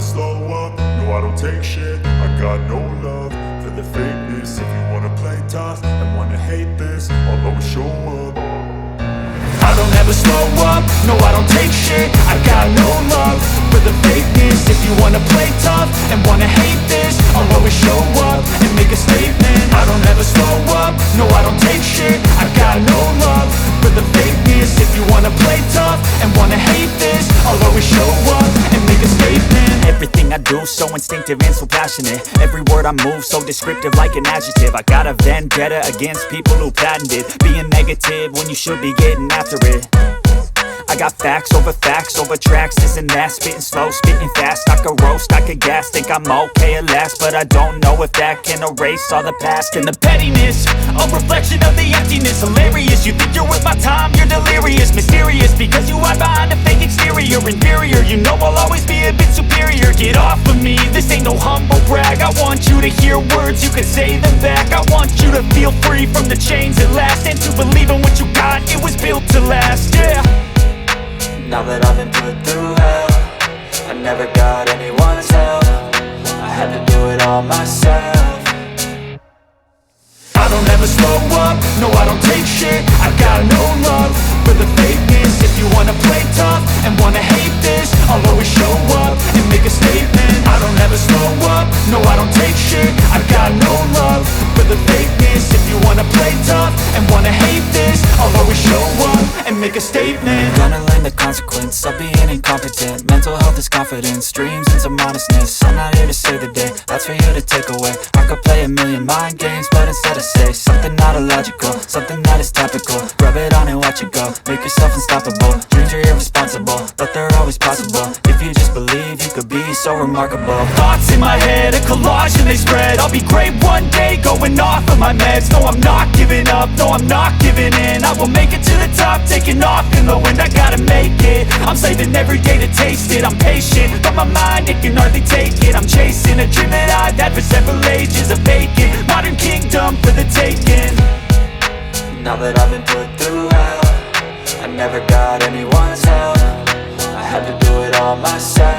slow up, no I don't take shit. I got no love for the fakeness. If you wanna play tough and wanna hate this, I'll always show up. I don't ever slow up, no I don't take shit. I got no love for the fakeness. If you wanna play tough and wanna hate this, I'll always show up and make a statement. I don't ever slow up, no I don't take shit. I got no love for the fakeness. If you wanna play tough and wanna hate this, I'll always show up and make a statement. Everything I do so instinctive and so passionate. Every word I move so descriptive like an adjective. I got a vendetta against people who patented being negative when you should be getting after it. I got facts over tracks, this and that. Spitting slow, spitting fast. I could roast, I could gas. Think I'm okay at last, but I don't know if that can erase all the past. And the pettiness, a reflection of the emptiness. Hilarious, you think you're worth my time, you're delirious. Mysterious, because you hide behind a fake exterior. Inferior, you know I'll always be a bit superior. Get off of me, this ain't no humble brag. I want you to hear words, you can say them back. I want you to feel free from the chains at last, and to believe in what you got, it was built to last, yeah. Now that I've been put through hell, I never got anyone's help. I had to do it all myself. I don't ever slow up, no I don't take shit. I got no love for the fakeness. If you wanna play tough and wanna hate this, I'll always show up and make a statement. I don't ever slow up, no I don't take shit. I got no love for the fakeness. If you wanna play tough and wanna hate this, I'll always show up and make a statement. Gonna learn the consequence of being incompetent. Mental health is confidence, dreams and some honestness. I'm not here to save the day, that's for you to take away. I could play a million mind games, but instead I say something not illogical, something that is topical. Rub it on and watch it go, make yourself unstoppable. Dreams are irresponsible, but they're always possible. If you just believe, you could be so remarkable. Thoughts in my head, a collage and they spread. I'll be great one day, going off of my meds. No, I'm not giving up, no, I'm not giving in. I will make it to the top, taking off in the wind. I gotta make it, I'm saving every day to taste it. I'm patient, but my mind, it can hardly take it. I'm chasing a dream that I've had for several ages. A vacant, modern kingdom for the taking. Now that I've been put through hell, I never got anyone's help. I had to do it all myself.